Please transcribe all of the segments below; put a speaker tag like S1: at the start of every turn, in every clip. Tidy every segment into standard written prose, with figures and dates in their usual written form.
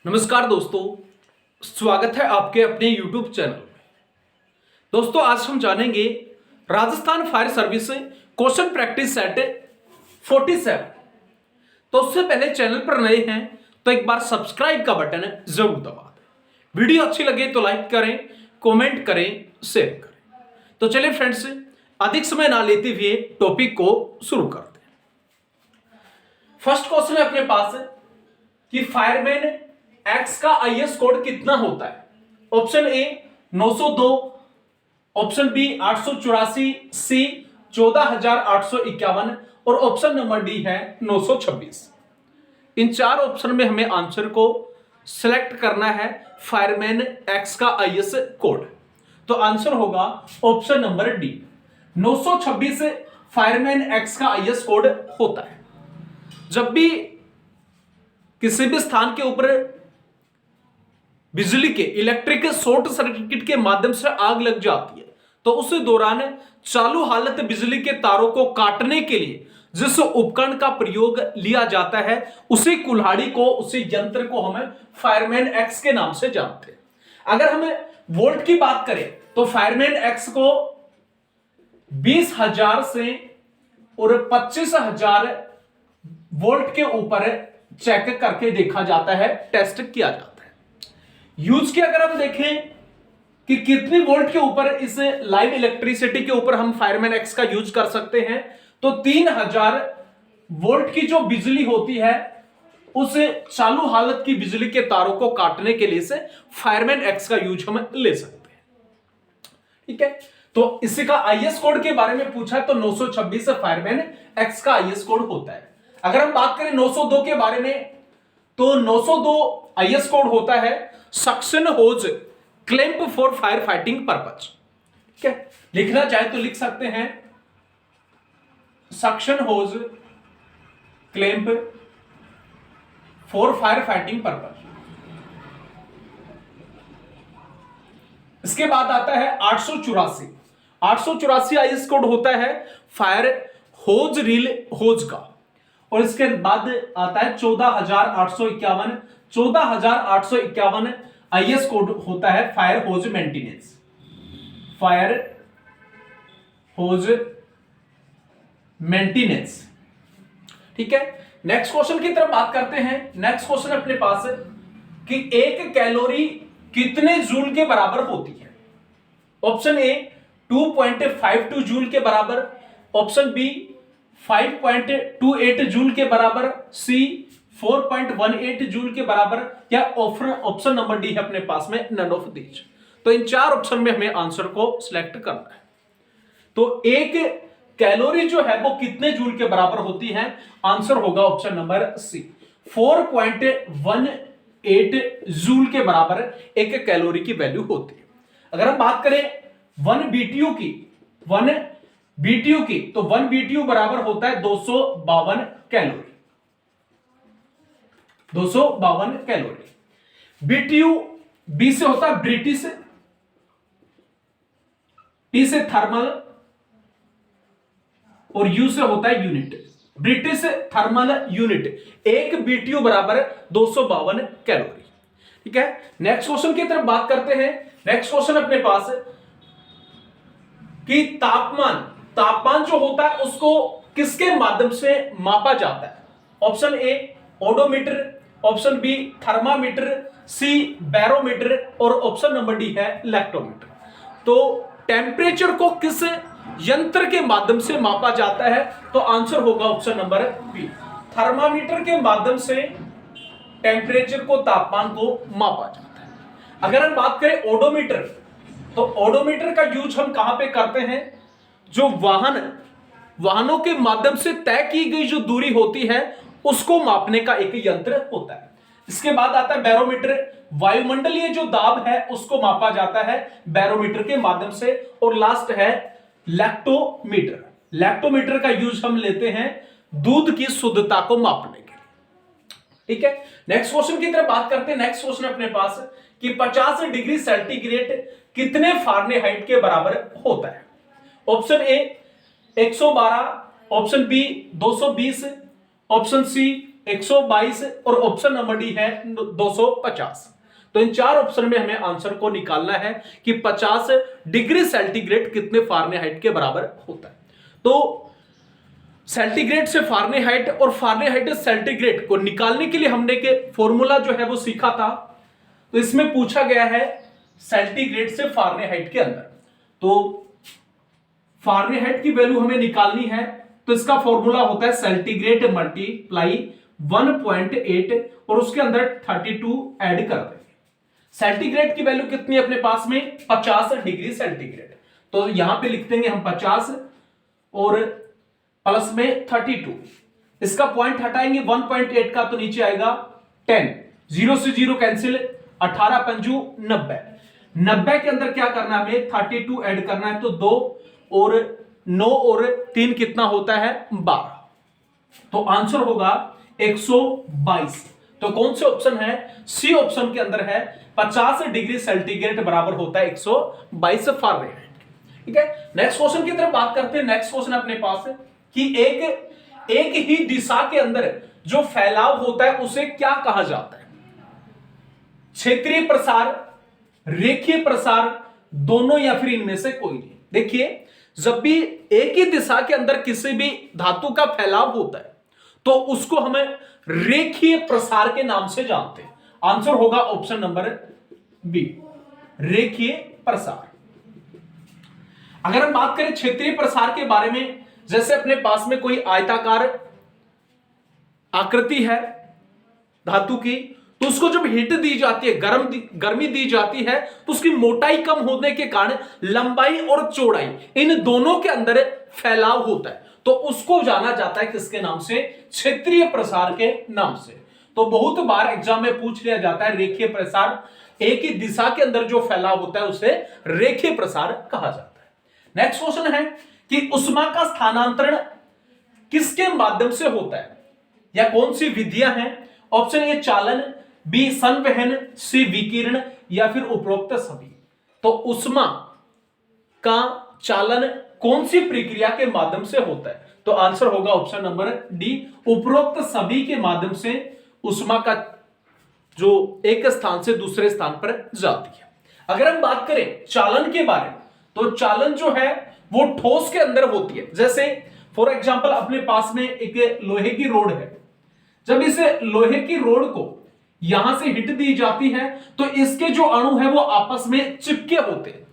S1: नमस्कार दोस्तों, स्वागत है आपके अपने YouTube चैनल में। दोस्तों, आज हम जानेंगे Rajasthan fire service question practice set 47। तो उससे पहले चैनल पर नए हैं तो एक बार सब्सक्राइब का बटन जरूर दबा दें। वीडियो अच्छी लगे तो लाइक करें, कमेंट करें, शेयर करें। तो चलिए फ्रेंड्स, अधिक समय ना लेते हुए टॉपिक को शुरू करते हैं। फर्स्ट क्वेश्चन है अपने पास कि फायरमैन एक्स का आईएस कोड कितना होता है। ऑप्शन ए 902, ऑप्शन बी 884, सी 14851 और ऑप्शन नंबर डी है 926। इन चार ऑप्शन में हमें आंसर को सिलेक्ट करना है फायरमैन एक्स का आईएस कोड। तो आंसर होगा option number D 926 fireman x का आईएस कोड होता है। जब भी किसी भी स्थान के ऊपर बिजली के इलेक्ट्रिक शॉर्ट सर्किट के माध्यम से आग लग जाती है तो उस दौरान चालू हालत बिजली के तारों को काटने के लिए जिस उपकरण का प्रयोग लिया जाता है उसी कुल्हाड़ी को, उसी यंत्र को हम फायरमैन एक्स के नाम से जानते हैं। अगर हम वोल्ट की बात करें तो फायरमैन एक्स को 20,000 से और 25,000 वोल्ट के ऊपर चेक करके देखा जाता है, टेस्ट किया जाता है। यूज की अगर हम देखें कि कितनी वोल्ट के ऊपर इस लाइव इलेक्ट्रिसिटी के ऊपर हम फायरमैन एक्स का यूज कर सकते हैं, तो 3,000 वोल्ट की जो बिजली होती है उस चालू हालत की बिजली के तारों को काटने के लिए से फायरमैन एक्स का यूज हम ले सकते हैं। ठीक है, तो इसी का आईएस कोड के बारे में पूछा है तो 926 फायरमैन एक्स का आईएस कोड होता है। अगर हम बात करें 902 के बारे में तो 902 आईएस कोड होता है suction hose clamp for fire fighting purpose. ठीक है, लिखना चाहे तो लिख सकते हैं suction hose clamp for fire fighting purpose. इसके बाद आता है 884 आईएस कोड होता है फायर होज रील होज का। और इसके बाद आता है 14,851 आईएस कोड होता है fire hose maintenance. Fire hose maintenance. ठीक है, नेक्स्ट क्वेश्चन की तरफ बात करते हैं। नेक्स्ट क्वेश्चन अपने पास है कि एक कैलोरी कितने जूल के बराबर होती है। ऑप्शन ए 2.52 जूल के बराबर, ऑप्शन बी 5.28 जूल के बराबर, सी 4.18 जूल के बराबर, या ऑप्शन नंबर डी है अपने पास में नन ऑफ दीज। तो इन चार ऑप्शन में हमें आंसर को सिलेक्ट करना है। तो एक कैलोरी जो है वो कितने जूल के बराबर होती है, आंसर होगा ऑप्शन नंबर सी 4.18 जूल के बराबर एक कैलोरी की वैल्यू होती है। अगर हम बात करें 1 BTU की तो 1 BTU बराबर होता है 252 कैलोरी। 252 कैलोरी। BTU बी से होता है ब्रिटिश, टी से थर्मल और यू से होता है unit. British thermal unit. 1 BTU बराबर 252 कैलोरी। ठीक है, नेक्स्ट क्वेश्चन की तरफ बात करते हैं। नेक्स्ट क्वेश्चन अपने पास है कि तापमान जो होता है उसको किसके माध्यम से मापा जाता है। Option A odometer, option B thermometer, C barometer और ऑप्शन नंबर डी है लैक्टोमीटर। तो टेम्परेचर को किस यंत्र के माध्यम से मापा जाता है, तो आंसर होगा ऑप्शन नंबर बी थर्मामीटर के माध्यम से टेम्परेचर को, तापमान को मापा जाता है। अगर हम बात करें ओडोमीटर, तो ओडोमीटर का यूज हम कहां पे करते हैं, जो वाहनों के माध्यम से तय की गई जो दूरी होती है उसको मापने का एक यंत्र होता है। इसके बाद आता है बैरोमीटर, वायुमंडलीय जो दाब है उसको मापा जाता है बैरोमीटर के माध्यम से। और लास्ट है लैक्टोमीटर। लैक्टोमीटर का यूज हम लेते हैं दूध की शुद्धता को मापने के लिए। ठीक है, नेक्स्ट क्वेश्चन की तरफ बात करते हैं। नेक्स्ट क्वेश्चन अपने पास कि 50 डिग्री सेंटीग्रेड कितने फारेनहाइट के बराबर होता है। Option A 112, option B 220, option C 122 और ऑप्शन नंबर डी है 250। तो इन चार ऑप्शन में हमें आंसर को निकालना है कि 50 डिग्री सेंटीग्रेड कितने फारेनहाइट के बराबर होता है। तो सेंटीग्रेड से फारेनहाइट और फारेनहाइट से सेंटीग्रेड को निकालने के लिए हमने के फॉर्मूला जो है वो सीखा था। तो इसमें पूछा गया है सेंटीग्रेड से फारेनहाइट के अंदर, तो फारेनहाइट की वैल्यू हमें निकालनी है। तो इसका फॉर्मूला होता है सेंटीग्रेड मल्टीप्लाई 1.8 और उसके अंदर 32 ऐड कर देंगे। सेंटीग्रेड की वैल्यू कितनी है अपने पास में 50 डिग्री सेंटीग्रेड, तो यहां पे लिख देंगे हम 50 और प्लस में 32। इसका पॉइंट हटाएंगे 1.8 का तो नीचे आएगा 10, 0 से 0 कैंसिल, 18 पंजू 90। 90 के अंदर क्या करना है हमें 32 ऐड करना है, तो 2 और 9 और 3 कितना होता है 12। तो आंसर होगा 122। तो कौन से ऑप्शन है, सी ऑप्शन के अंदर है 50 डिग्री सेंटीग्रेड बराबर होता है 122 फारेनहाइट। ठीक है, नेक्स्ट क्वेश्चन की तरफ बात करते हैं। नेक्स्ट क्वेश्चन अपने पास है कि एक ही दिशा के अंदर जो फैलाव होता है उसे क्या कहा जाता है, क्षेत्रीय प्रसार, रेखीय प्रसार, दोनों या फिर इनमें से कोई नहीं। देखिए, जब भी एक ही दिशा के अंदर किसी भी धातु का फैलाव होता है तो उसको हमें रेखीय प्रसार के नाम से जानते हैं। आंसर होगा ऑप्शन नंबर बी, रेखीय प्रसार। अगर हम बात करें क्षेत्रीय प्रसार के बारे में, जैसे अपने पास में कोई आयताकार आकृति है धातु की, तो उसको जब हीट दी जाती है, गर्मी दी जाती है, तो उसकी मोटाई कम होने के कारण लंबाई और चौड़ाई इन दोनों के अंदर फैलाव होता है, तो उसको जाना जाता है किसके नाम से, क्षेत्रीय प्रसार के नाम से। तो बहुत बार एग्जाम में पूछ लिया जाता है रेखीय प्रसार, एक ही दिशा के अंदर जो फैलाव होता है उसे रेखीय प्रसार कहा जाता है। नेक्स्ट क्वेश्चन है कि ऊष्मा का स्थानांतरण किसके माध्यम से होता है या कौन सी विधियां हैं। ऑप्शन ए चालन, बी संवहन, सी विकिरण या फिर उपरोक्त सभी। तो ऊष्मा का चालन कौन सी प्रक्रिया के माध्यम से होता है, तो आंसर होगा ऑप्शन नंबर डी, उपरोक्त सभी के माध्यम से ऊष्मा का जो एक स्थान से दूसरे स्थान पर जाती है। अगर हम बात करें चालन के बारे में, तो चालन जो है वो ठोस के अंदर होती है। जैसे फॉर एग्जांपल अपने पास में एक लोहे की रोड है, जब इस लोहे की रोड को यहां से हिट दी जाती है तो इसके जो अणु है वो आपस में चिपके होते हैं।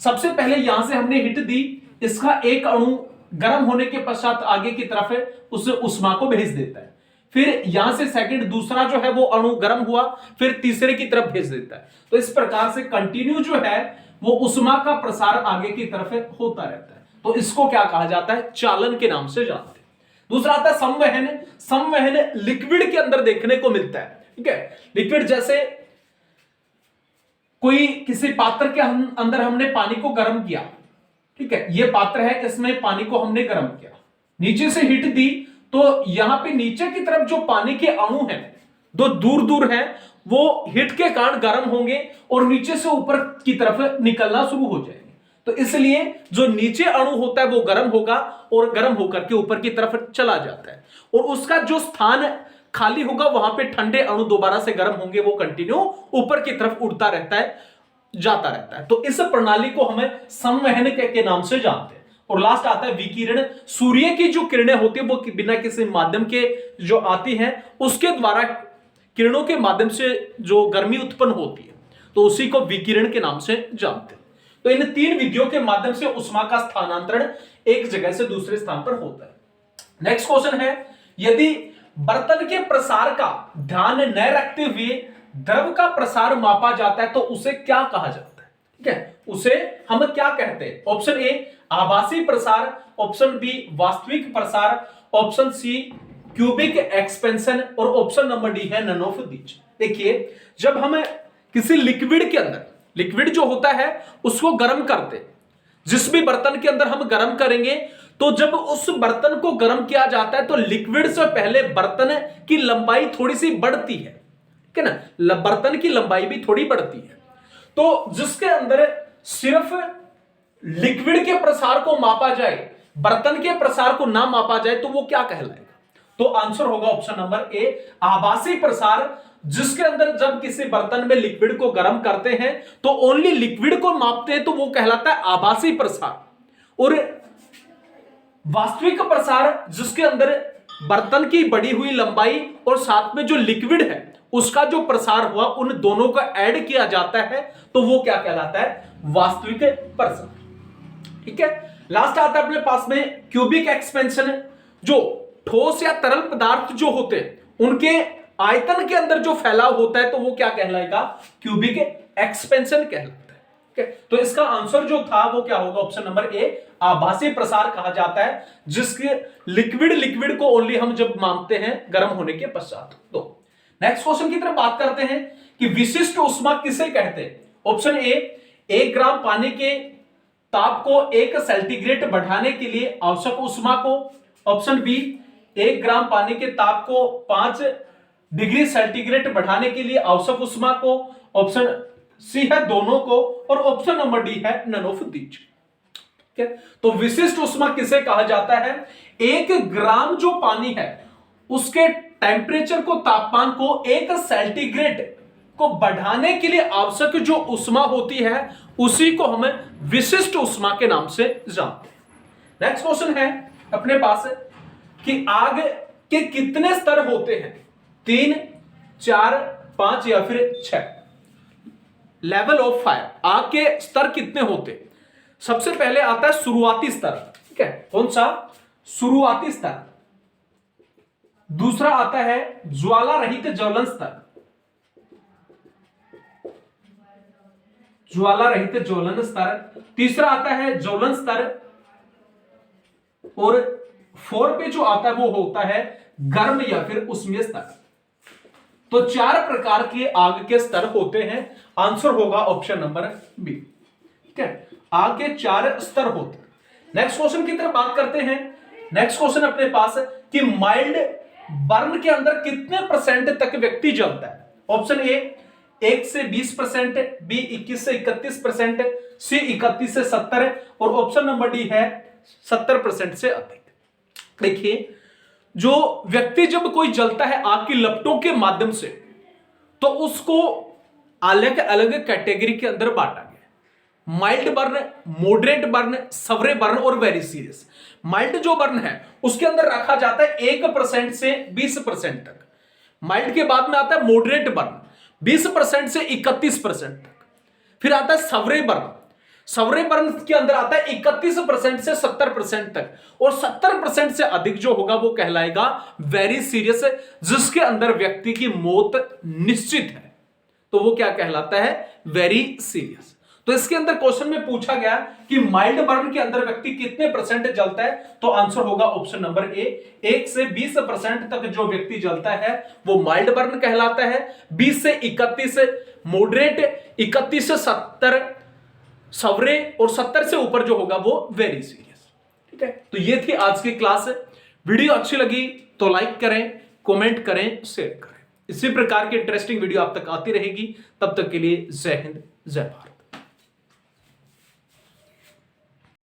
S1: सबसे पहले यहां से हमने हिट दी, इसका एक अणु गर्म होने के पश्चात आगे की तरफ उस ऊष्मा को भेज देता है, फिर यहां से सेकंड दूसरा जो है वो अणु गर्म हुआ, फिर तीसरे की तरफ भेज देता है। तो इस प्रकार से कंटिन्यू जो है वो ऊष्मा का प्रसार आगे की तरफ होता रहता है। तो इसको क्या कहा जाता है, चालन के नाम से जानते हैं। दूसरा आता है संवहन। संवहन लिक्विड के अंदर देखने को मिलता है। ठीक है, लिक्विड जैसे कोई किसी पात्र के अंदर हमने पानी को गर्म किया, ठीक है, ये पात्र है, इसमें पानी को हमने गर्म किया, नीचे से हीट दी, तो यहां पे नीचे की तरफ जो पानी के अणु हैं दो दूर दूर हैं, वो हीट के कारण गर्म होंगे और नीचे से ऊपर की तरफ निकलना शुरू हो जाएंगे। तो इसलिए जो नीचे अणु होता है वो गर्म होगा और गर्म होकर के ऊपर की तरफ चला जाता है, और उसका जो स्थान खाली होगा वहां पे ठंडे अणु दोबारा से गर्म होंगे, वो कंटिन्यू ऊपर की तरफ उड़ता रहता है, जाता रहता है। तो इस प्रणाली को हमें संवहन के नाम से जानते हैं। और लास्ट आता है विकिरण। सूर्य की जो किरणें होती है वो बिना किसी माध्यम के जो आती हैं, उसके द्वारा किरणों के माध्यम से जो गर्मी उत्पन्न होती है, तो उसी को विकिरण के नाम से जानते हैं। तो इन तीन विधियों के माध्यम से ऊष्मा का स्थानांतरण एक जगह से दूसरे स्थान पर होता है। नेक्स्ट क्वेश्चन है, यदि बर्तन के प्रसार का ध्यान न रखते हुए द्रव का प्रसार मापा जाता है तो उसे क्या कहा जाता है। ठीक है, उसे हम क्या कहते हैं। ऑप्शन ए आभासी प्रसार, ऑप्शन बी वास्तविक प्रसार, ऑप्शन सी क्यूबिक एक्सपेंशन और ऑप्शन नंबर डी है नन ऑफ दीज। देखिए, जब हम किसी लिक्विड के अंदर, लिक्विड जो होता है उसको गर्म करते, जिस भी बर्तन के अंदर हम गर्म करेंगे, तो जब उस बर्तन को गर्म किया जाता है तो लिक्विड से पहले बर्तन की लंबाई थोड़ी सी बढ़ती है, ठीक है ना, बर्तन की लंबाई भी थोड़ी बढ़ती है। तो जिसके अंदर सिर्फ लिक्विड के प्रसार को मापा जाए, बर्तन के प्रसार को ना मापा जाए, तो वो क्या कहलाएगा। तो आंसर होगा ऑप्शन नंबर ए, आभासी प्रसार, जिसके अंदर जब किसी बर्तन में लिक्विड को गर्म करते हैं तो ओनली लिक्विड को मापते हैं, तो वो कहलाता है आभासी प्रसार। और वास्तविक प्रसार, जिसके अंदर बर्तन की बढ़ी हुई लंबाई और साथ में जो लिक्विड है उसका जो प्रसार हुआ, उन दोनों को ऐड किया जाता है, तो वो क्या कहलाता है, वास्तविक प्रसार। ठीक है, लास्ट आता है अपने पास में क्यूबिक एक्सपेंशन। जो ठोस या तरल पदार्थ जो होते हैं उनके आयतन के अंदर जो फैलाव होता है, तो वो क्या कहलाएगा, क्यूबिक एक्सपेंशन कहलाता है। ठीक है, तो इसका आंसर जो था वो क्या होगा, ऑप्शन नंबर ए, आभासी प्रसार कहा जाता है, जिसके लिक्विड को ओनली हम जब मापते हैं गर्म होने के पश्चात। तो नेक्स्ट क्वेश्चन की तरफ बात करते हैं कि विशिष्ट ऊष्मा किसे कहते हैं। ऑप्शन ए, 1 ग्राम पानी के ताप को 1 सेंटीग्रेड बढ़ाने के लिए आवश्यक ऊष्मा को। ऑप्शन बी, 1 ग्राम पानी के ताप को 5 डिग्री सेंटीग्रेड बढ़ाने के लिए आवश्यक ऊष्मा को। ऑप्शन सी है दोनों को, और ऑप्शन नंबर डी है नन ऑफ दीज। ठीक है, तो विशिष्ट ऊष्मा किसे कहा जाता है, 1 ग्राम जो पानी है उसके टेम्परेचर को, तापमान को 1 सेंटीग्रेड को बढ़ाने के लिए आवश्यक जो ऊष्मा होती है उसी को हम विशिष्ट ऊष्मा के नाम से जानते हैं। नेक्स्ट क्वेश्चन है अपने पास कि आग के कितने स्तर होते हैं, 3, 4, 5 या फिर 6। लेवल ऑफ फायर, आग के स्तर कितने होते हैं। सबसे पहले आता है शुरुआती स्तर। ठीक है, कौन सा, शुरुआती स्तर। दूसरा आता है ज्वाला रहित ज्वलन स्तर, ज्वाला रहित ज्वलन स्तर। तीसरा आता है ज्वलन स्तर, और 4 पे जो आता है वो होता है गर्म या फिर उष्मीय स्तर। तो 4 प्रकार के आग के स्तर होते हैं, आंसर होगा ऑप्शन नंबर बी। ठीक है, आग के 4 स्तर होते हैं। नेक्स्ट क्वेश्चन की तरफ बात करते हैं। नेक्स्ट क्वेश्चन अपने पास कि माइल्ड बर्न के अंदर कितने परसेंट तक व्यक्ति जलता है। ऑप्शन ए, 1 से 20%, बी 21 से 31%, सी 31 से 70, और ऑप्शन नंबर डी है 70% से अधिक। देखिए, जो व्यक्ति जब कोई जलता है आग की लपटों के माध्यम से, तो उसको अलग अलग कैटेगरी के अंदर बांटा गया, mild burn, moderate burn, severe burn और वेरी सीरियस। माइल्ड जो बर्न है उसके अंदर रखा जाता है 1% से 20% तक। माइल्ड के बाद में आता है मॉडरेट बर्न, 20% से 31% तक। फिर आता है सवरे बर्न, सवरे बर्न के अंदर आता है 31% से 70% तक, और 70% से अधिक जो होगा वो कहलाएगा वेरी सीरियस, जिसके अंदर व्यक्ति की मौत निश्चित है, तो वो क्या कहलाता है, वेरी सीरियस। तो इसके अंदर क्वेश्चन में पूछा गया कि माइल्ड बर्न के अंदर व्यक्ति कितने परसेंट जलता है, तो आंसर होगा ऑप्शन नंबर ए, 1 से 20% तक जो व्यक्ति जलता है वो माइल्ड बर्न कहलाता है। 20 से 31 मॉडरेट, 31 से 70 सवरे, और 70 से ऊपर जो होगा वो वेरी सीरियस। ठीक है, तो ये थी आज की क्लास। वीडियो अच्छी लगी तो लाइक करें, कमेंट करें, शेयर करें। इसी प्रकार की इंटरेस्टिंग वीडियो आप तक आती रहेगी। तब तक के लिए जय हिंद, जय भारत।